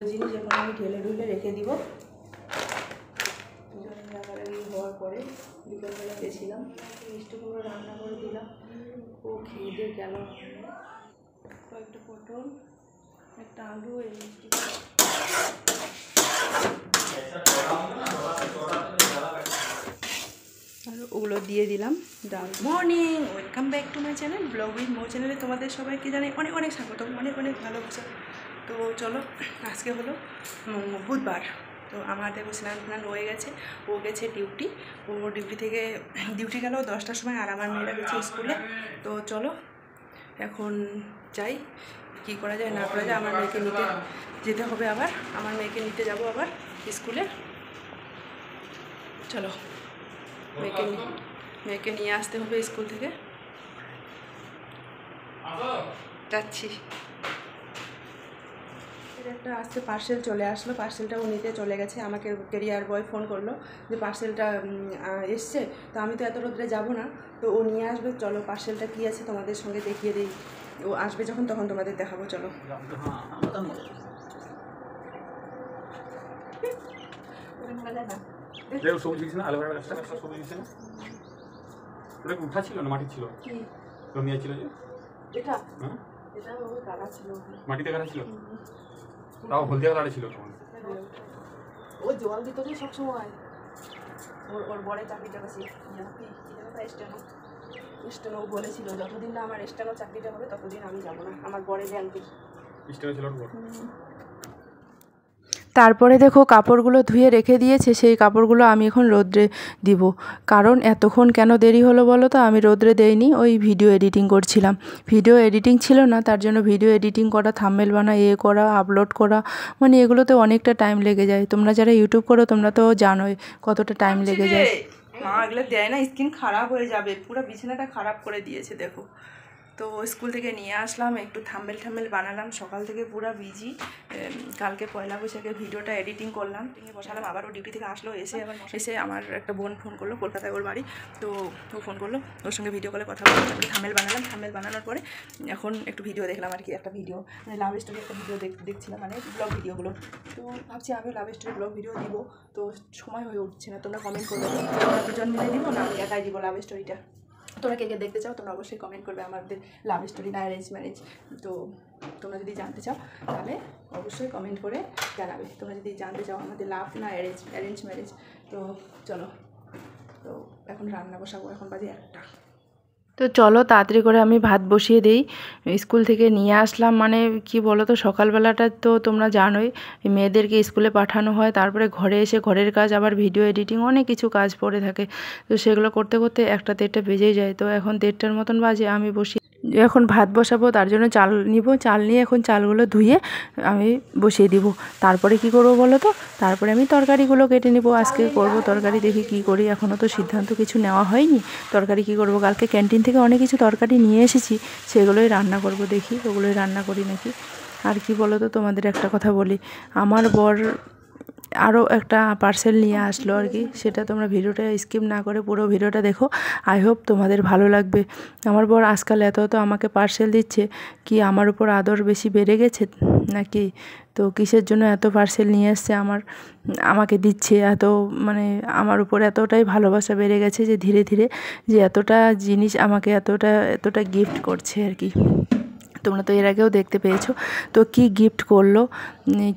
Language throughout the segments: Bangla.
জিনিস এখন আমি ঢেলে ঢুলে রেখে দিব। রাগারাগি হওয়ার পরে বিকেলবেলা গেছিলাম, মিষ্টি কুমড়ো রান্না করে দিলাম। ও খেয়ে দিয়ে গেল। কয়েকটা পটল, একটা আলু, এই মিষ্টি আর ওগুলো দিয়ে দিলাম ডাল। Morning, welcome back to my channel vlog with মো চ্যানেলে তোমাদের সবাইকে জানাই অনেক অনেক স্বাগত, অনেক অনেক ভালোবাসা। তো চলো, আজকে হলো বুধবার। তো আমার দেখো স্নান টান হয়ে গেছে, ও গেছে ডিউটি। ও ডিউটি থেকে ডিউটি গেল 10টার সময়, আর আমার মেয়েরা গেছে স্কুলে। তো চলো এখন যাই, কী করা যায় না করা যায়। আমার মেয়েকে নিতে যেতে হবে, আবার আমার মেয়েকে নিতে যাব আবার স্কুলে। চলো, মেয়েকে নিয়ে আসতে হবে স্কুল থেকে, যাচ্ছি। একটা আসছে পার্সেল চলে আসলো, পার্সেলটাও নিতে চলে গেছে। আমাকে ক্যারিয়ার বয় ফোন করলো যে পার্সেলটা এসছে। তো আমি তো এত রোদ্রে যাবো না, তো ও নিয়ে আসবে। চলো পার্সেলটা কী আছে তোমাদের সঙ্গে দেখিয়ে দিই। ও আসবে যখন তখন তোমাদের দেখাবো। চলো, উঠা ছিল না মাটি ছিল, নিয়ে ছিল যে এটা এটা ওই কাটা ছিল, মাটিতে কাটা ছিল, তাও হলদিয়া কাটা ছিল। ও জল দিত যে সবসময়। ওর বড় চাকরিটা বেশি স্টেনো বলেছিল, যতদিন না আমার স্টেনো চাকরিটা হবে ততদিন আমি যাবো না। আমার বড় ব্যাংকে স্টেনো ছিল। তারপরে দেখো কাপড়গুলো ধুয়ে রেখে দিয়েছে, সেই কাপড়গুলো আমি এখন রোদ্রে দিব। কারণ এতক্ষণ কেন দেরি হলো বলো তো, আমি রোদ্রে দেইনি, ওই ভিডিও এডিটিং করছিলাম। ভিডিও এডিটিং ছিল না, তার জন্য ভিডিও এডিটিং করা, থাম্বনেল বানা, করা, আপলোড করা, মানে এগুলোতে অনেকটা টাইম লেগে যায়। তোমরা যারা ইউটিউব করো তোমরা তো জানোই কতটা টাইম লেগে যায়। মা এগুলো দেয় না, স্কিন খারাপ হয়ে যাবে, পুরো বিছানাটা খারাপ করে দিয়েছে দেখো। তো স্কুল থেকে নিয়ে আসলাম, একটু থাম্বনেল বানালাম, সকাল থেকে পুরো বিজি। কালকে পয়লা বৈশাখে ভিডিওটা এডিটিং করলাম, বসালাম। আবারও ডিউটি থেকে আসলো, এসে আমার একটা বোন ফোন করলো, কলকাতায় ওর বাড়ি। তো ও ফোন করলো, ওর সঙ্গে ভিডিও কলে কথা বললাম, থাম্বনেল বানালাম। থাম্বনেল বানানোর পরে এখন একটু ভিডিও দেখলাম আর কি, একটা ভিডিও মানে লাভ স্টোরি একটা ভিডিও দেখছিলাম, মানে ব্লগ ভিডিওগুলো। তো ভাবছি আমিও লাভ স্টোরি ব্লগ ভিডিও দিব, তো সময় হয়ে উঠছে না। তোমরা কমেন্ট করবে, আমরা দুজন মিলে দিব না আমি একাই দিব লাভ স্টোরিটা। তোমরা কে কে দেখতে চাও তোমরা অবশ্যই কমেন্ট করবে, আমাদের লাভ স্টোরি না অ্যারেঞ্জ ম্যারেজ। তো তোমরা যদি জানতে চাও তাহলে অবশ্যই কমেন্ট করে জানাবে। তোমরা যদি জানতে চাও আমাদের লাভ না অ্যারেঞ্জ ম্যারেজ। তো চলো, তো এখন রান্না বসাবো, এখন বাজে 1টা। তো চলো তাড়াতাড়ি করে আমি ভাত বসিয়ে দিই। স্কুল থেকে নিয়ে আসলাম, মানে কি বলো তো, সকালবেলাটা তো তোমরা জানোই মেয়েদেরকে স্কুলে পাঠানো হয়, তারপরে ঘরে এসে ঘরের কাজ, আবার ভিডিও এডিটিং, অনেক কিছু কাজ পড়ে থাকে। তো সেগুলো করতে করতে 1টা 1:30 বেজেই যায়। তো এখন 1:30টার মতন বাজে, আমি এখন ভাত বসাবো, তার জন্য চাল নিব। চাল নিয়ে এখন চালগুলো ধুয়ে আমি বসিয়ে দিব। তারপরে কি করব বলো তো, তারপরে আমি তরকারিগুলো কেটে নিব। আজকে করব তরকারি, দেখি কি করি, এখনও তো সিদ্ধান্ত কিছু নেওয়া হয়নি। তরকারি কি করব, কালকে ক্যান্টিন থেকে অনেক কিছু তরকারি নিয়ে এসেছি, সেগুলোই রান্না করব, দেখি ওগুলোই রান্না করি নাকি। আর কি বলো তো, তোমাদের একটা কথা বলি, আমার বর আরও একটা পার্সেল নিয়ে আসলো আর কি। সেটা তোমরা ভিডিওটা স্কিপ না করে পুরো ভিডিওটা দেখো, আই হোপ তোমাদের ভালো লাগবে। আমার বর আজকাল এত আমাকে পার্সেল দিচ্ছে, কি আমার উপর আদর বেশি বেড়ে গেছে নাকি, তো কিসের জন্য এত পার্সেল নিয়ে এসছে আমাকে দিচ্ছে এত, মানে আমার উপর এতটাই ভালোবাসা বেড়ে গেছে যে ধীরে ধীরে, যে এতটা জিনিস আমাকে এতটা গিফট করছে আর কি। তোমরা তো এর আগেও দেখতে পেয়েছো। তো কি গিফট করলো,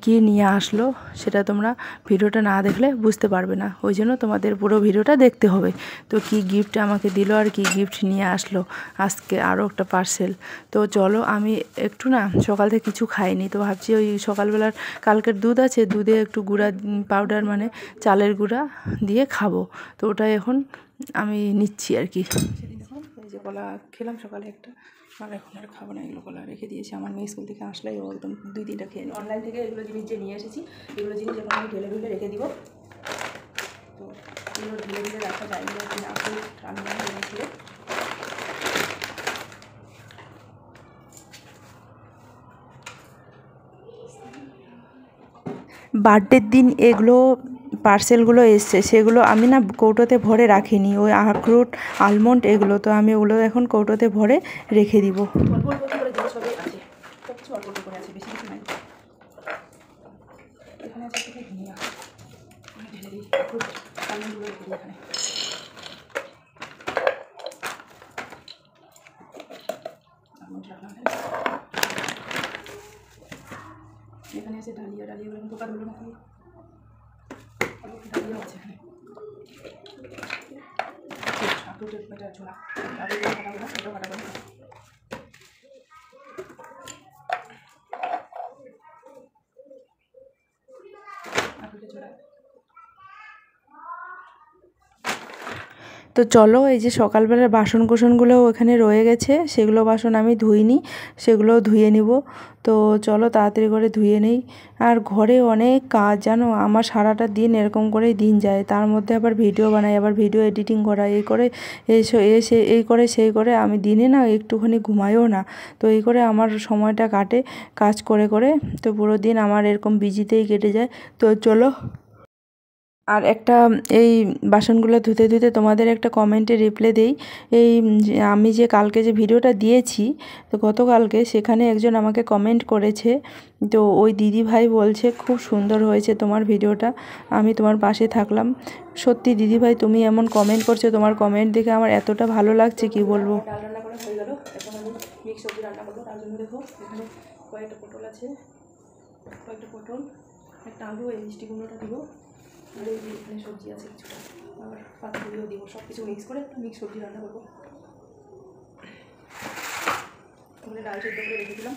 কি নিয়ে আসলো, সেটা তোমরা ভিডিওটা না দেখলে বুঝতে পারবে না, ওই জন্য তোমাদের পুরো ভিডিওটা দেখতে হবে। তো কি গিফট আমাকে দিল আর কি গিফট নিয়ে আসলো আজকে, আরও একটা পার্সেল। তো চলো, আমি একটু না সকাল থেকে কিছু খাইনি, তো ভাবছি ওই সকালবেলার কালকের দুধ আছে, দুধে একটু গুঁড়া পাউডার, মানে চালের গুঁড়া দিয়ে খাবো। তো ওটাই এখন আমি নিচ্ছি আর কি। সেদিন এখন এই যে কলা খেলাম সকালে একটা, আর এখন আর খাবো না, এগুলো কলা রেখে দিয়েছি। আমার মেয়ে স্কুল থেকে আসলেই ও একদম 2-3টা খেয়ে নিই। অনলাইন থেকে এগুলো জিনিস যে নিয়ে এসেছি, এগুলো জিনিস এখন আমি ঢেলে ঢুলে রেখে দিব। তো এগুলো ঢেলে ঢুলে রাখা যায় না, আপনি রান্না এনেছিল। বার্থডের দিন এগুলো পার্সেলগুলো এসছে, সেগুলো আমি না কৌটোতে ভরে রাখিনি, ওই আখরোট, আলমন্ড এগুলো, তো আমি ওগুলো এখন কৌটোতে ভরে রেখে দিব। অল্প অল্প করে জিনিস সবই আছে, সব কিছু অল্প অল্প করে আছে, বেশি কিছু নাই। এখানে আছে একটু ধনিয়া ঢেলে দিই, কালগুলো রেখে দিই এখানে। এখানে আছে ডালিয়া, ডালিয়াগুলো পোকা ধরলো নাকি, ডালিয়া আছে এখানে, ছোলা এটাও কাটা করে। তো চলো, এই যে সকালবেলার বাসন কোসনগুলোও ওখানে রয়ে গেছে, সেগুলো বাসন আমি ধুইনি, সেগুলোও ধুয়ে নিব। তো চলো তাড়াতাড়ি করে ধুয়ে নেই। আর ঘরে অনেক কাজ জানো, আমার সারাটা দিন এরকম করেই দিন যায়, তার মধ্যে আবার ভিডিও বানাই, আবার ভিডিও এডিটিং করা, এই করে এই করে সেই করে আমি দিনে না একটুখানি ঘুমাইও না। তো এই করে আমার সময়টা কাটে কাজ করে করে, তো পুরো দিন আমার এরকম বিজিতেই কেটে যায়। তো চলো, আর একটা এই বাসনগুলো ধুতে ধুতে তোমাদের একটা কমেন্টে রিপ্লাই দেই। আমি যে কালকে যে ভিডিওটা দিয়েছি, তো গতকালকে, সেখানে একজন আমাকে কমেন্ট করেছে। তো ওই দিদি ভাই বলছে খুব সুন্দর হয়েছে তোমার ভিডিওটা, আমি তোমার পাশে থাকলাম। সত্যি দিদি ভাই, তুমি এমন কমেন্ট করছো, তোমার কমেন্ট দেখে আমার এতটা ভালো লাগছে কি বলবো। ডাল রান্না করা হয়ে গেল, এখন আমি মিক্স সবজি রান্না করবো। তার জন্য দেখো এখানে কয়েকটা পটল আছে, একটা আলু, এই মিষ্টি কুমড়োটা দিব, আর এই এখানে সবজি আছে কিছুটা, আর পাতাগুলো দিব, সব কিছু মিক্স করে মিক্স সবজি রান্না করবো। ওখানে ডাল সেদ্ধ করে রেখে দিলাম।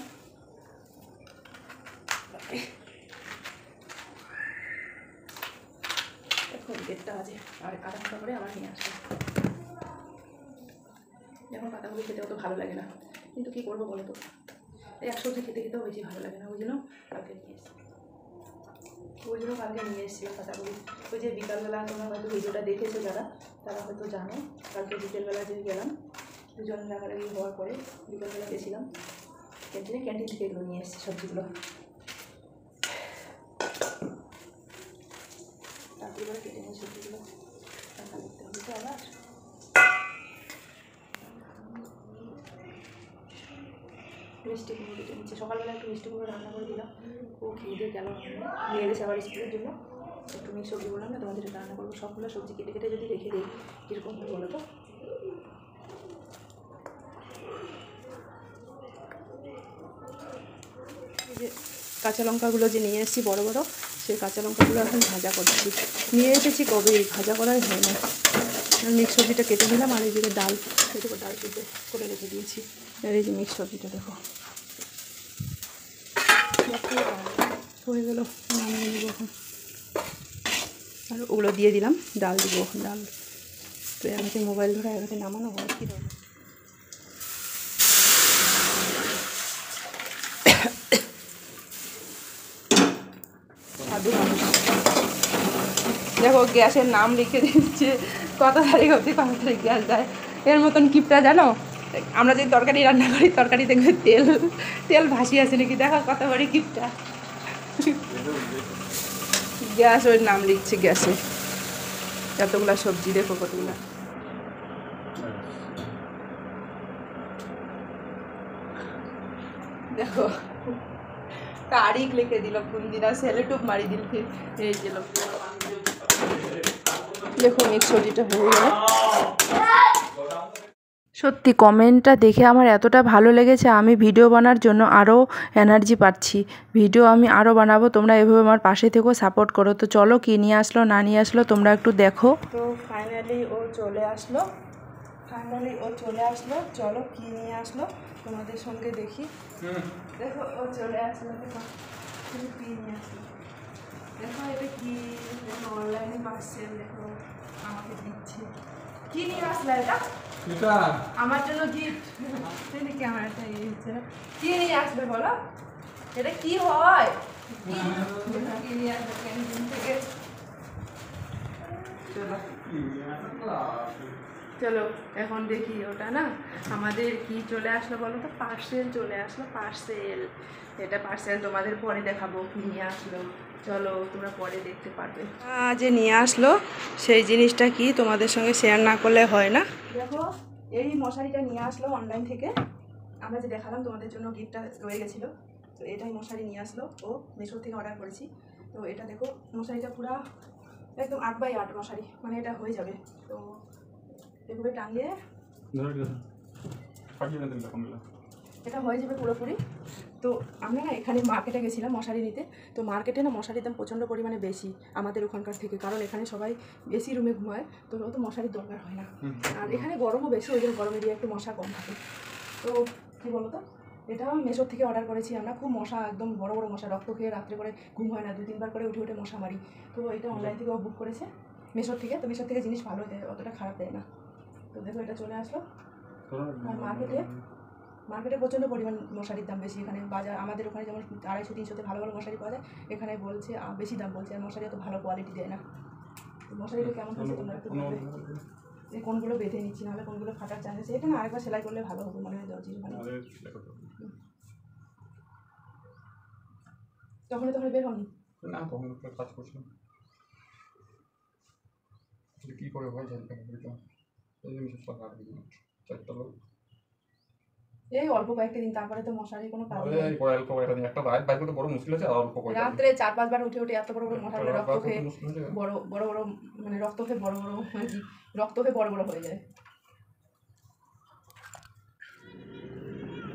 এখন 1:30 বাজে, আর আধা ঘন্টা করে আবার নিয়ে আসবো। এখন পাতাগুলো খেতে অত ভালো লাগে না, কিন্তু কী করবো বলো তো, এক সবজি খেতে খেতেও বেশি ভালো লাগে না, ওই জন্য কালকে নিয়ে এসেছিলাম পাতাগুলি। ওই যে বিকালবেলা, তোমরা হয়তো ভিডিওটা দেখেছো যারা, তারা হয়তো জানো, কালকে বিকেলবেলা যে গেলাম, দুজন লাগালাগি হওয়ার পরে বিকেলবেলা গেছিলাম ক্যান্টিন থেকে এগুলো নিয়ে এসেছি সবজিগুলো। তারপরে কেটে নিয়ে সবজিগুলো রান্না করতে হবে তো আবার। মিষ্টি কুমড়ো কেটে নিচ্ছে, সকালবেলা একটু মিষ্টি কুমড়ো রান্না করে দিলাম, ও খেয়ে দিয়ে গেল, নিয়ে গেছে আবার স্কুলের জন্য। একটু মিক্স সবজি বললাম না তোমাদের, রান্না করবো। সবগুলো সবজি কেটে কেটে যদি রেখে দিই কীরকম হয় বলো তো। এই যে কাঁচা লঙ্কাগুলো যে নিয়ে এসেছি বড় বড়, সেই কাঁচা লঙ্কাগুলো এখন ভাজা করছি। নিয়ে এসেছি কবেই, ভাজা করাই হয় না। মিক্স সবজিটা কেটে নিলাম, আর এই দিকে ডাল সিদ্ধ করে রেখে দিয়েছি। আর এই যে মিক্স সবজিটা দেখো হয়ে গেল, নামিয়ে নেবো এখন। আর ওগুলো দিয়ে দিলাম, ডাল দিব এখন, ডাল তো আমাকে মোবাইল ধরে এগাতে নামানো হয় কী দেবো। দেখো গ্যাসের নাম লিখে দিচ্ছে, কত তারিখ অবধি কত তারিখ গ্যাস দেয়। এর মতন কিপটা জানো, আমরা যদি তরকারি রান্না করি, তরকারি দেখবে তেল ভাসি আছে নাকি, দেখো কত বড় কিপটা। গ্যাস ওর নাম লিখছে গ্যাসে, এতগুলা সবজি দেখো কতগুলা। দেখো তারিখ লিখে দিল, কোন দিন, আর সেলেটুপ মারি দিল। এই যে দেখো মিক্স সবজিটা হয়ে গেল। সত্যি কমেন্টটা দেখে আমার এতটা ভালো লেগেছে, আমি ভিডিও বানার জন্য আরও এনার্জি পাচ্ছি। ভিডিও আমি আরও বানাবো, তোমরা এভাবে আমার পাশে থেকেও সাপোর্ট করো। তো চলো, কী নিয়ে আসলো না নিয়ে আসলো তোমরা একটু দেখো। তো ফাইনালি ও চলে আসলো, চলো কী নিয়ে আসলো তোমাদের সঙ্গে দেখি। দেখো ও চলে আসলো, দেখো কী নিয়ে আসলো, দেখো এটা কি, দেখো অনলাইনে পার্সেল, দেখো আমাকে দিচ্ছে। কি নিয়ে আসলো এটা? আমার জন্য গিফট। ক্যামেরাটা ইয়ে হচ্ছে না, কি নিয়ে আসবে বলো, এটা কি হয়, কি নিয়ে আসবে ক্যান্টিন থেকে। চলো এখন দেখি, ওটা না আমাদের কি চলে আসলো বলো তো, পার্সেল চলে আসলো, পার্সেল। এটা পার্সেল তোমাদের পরে দেখাবো কি নিয়ে আসলো, চলো তোমরা পরে দেখতে পারবে। যে নিয়ে আসলো সেই জিনিসটা কি তোমাদের সঙ্গে শেয়ার না করলে হয় না। দেখো এই মশারিটা নিয়ে আসলো অনলাইন থেকে, আমরা যে দেখালাম তোমাদের জন্য গিফটটা রয়ে গেছিলো, তো এটাই মশারি নিয়ে আসলো, ও মিশো থেকে অর্ডার করেছি। তো এটা দেখো মশারিটা পুরো একদম 8x8 মশারি, মানে এটা হয়ে যাবে। তো এভাবে টাঙিয়ে এটা হয়ে যাবে পুরোপুরি। তো আমরা না এখানে মার্কেটে গেছিলাম মশারি নিতে। তো মার্কেটে না মশারির দাম প্রচণ্ড পরিমাণে বেশি আমাদের ওখানকার থেকে, কারণ এখানে সবাই এসি রুমে ঘুমায়, তো অত মশারির দরকার হয় না। আর এখানে গরমও বেশি, ওই জন্য গরমের দিয়ে একটু মশা কম থাকে। তো কী বলো তো, এটা মেশোর থেকে অর্ডার করেছি আমরা। খুব মশা, একদম বড় বড় মশা, রক্ত খেয়ে রাত্রে করে ঘুম হয় না, 2-3 বার করে উঠে উঠে মশা মারি। তো এটা অনলাইন থেকেও বুক করেছে মেশোর থেকে। তো মেশোর থেকে জিনিস ভালো দেয়, অতটা খারাপ দেয় না। তো দেখো এটা চলে আসলো। আর মার্কেটে প্রচণ্ড পরিমাণ মশারির দাম বেশি। এখানে বাজার আমাদের ওখানে যেমন 250-300-তে ভালো ভালো মশারি পাওয়া যায়, এখানে বলছে বেশি দাম বলছে, আর মশারি এত ভালো কোয়ালিটি দেয় না। তো মশারিটা কেমন হচ্ছে তোমরা একটু বলবে। এই কোনগুলো বেঁধে নিচ্ছি, নাহলে কোনগুলো ফাটার চান্স আছে। এটা না আরেকবার সেলাই করলে ভালো হবে মনে হয়, দর্জির ভালো। তখন বের হয়নি না, তখন কাজ করছিলাম। কি করে হয় জানি না, এই অল্প কয়েকটা দিন, তারপরে তো মশারি কোনো কাজ নেই। একটা বাইক করতে বড় মুশকিল আছে। আর অল্প রাত্রে 4-5 বার উঠে উঠে এত বড় বড় মশারি রক্ত খেয়ে বড় বড় বড়, মানে রক্ত খেয়ে বড় বড়, মানে কি রক্ত খেয়ে বড় বড় হয়ে যায়।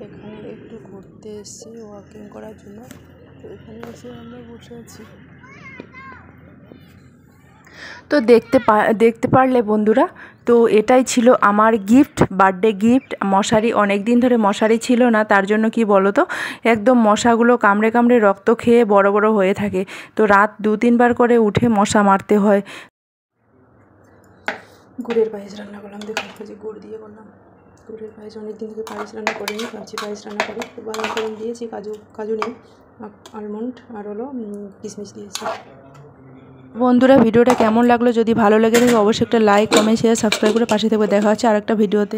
এখানে একটু ঘুরতে এসেছি ওয়াকিং করার জন্য। তো এখানে এসে আমরা বসে আছি। তো দেখতে পারলে বন্ধুরা, তো এটাই ছিল আমার গিফট, বার্থডে গিফট। মশারি অনেক দিন ধরে মশারি ছিল না, তার জন্য কি বলো তো, একদম মশাগুলো কামড়ে কামড়ে রক্ত খেয়ে বড় বড় হয়ে থাকে। তো রাত 2-3 বার করে উঠে মশা মারতে হয়। গুড়ের পায়েস রান্না করলাম, দেখো যে গুড় দিয়ে করলাম গুড়ের পায়েস। অনেকদিন থেকে পায়েস রান্না করিনি, ভাবছি পায়েস রান্না করি। তো বাদাম ফোড়ন দিয়েছি, কাজু নেই, আলমন্ড আর হলো কিশমিশ দিয়েছি। বন্ধুরা ভিডিওটা কেমন লাগলো, যদি ভালো লেগে থাকে অবশ্যই একটা লাইক, কমেন্ট, শেয়ার, সাবস্ক্রাইব করে পাশে থেকে দেখা হচ্ছে আরেকটা ভিডিওতে।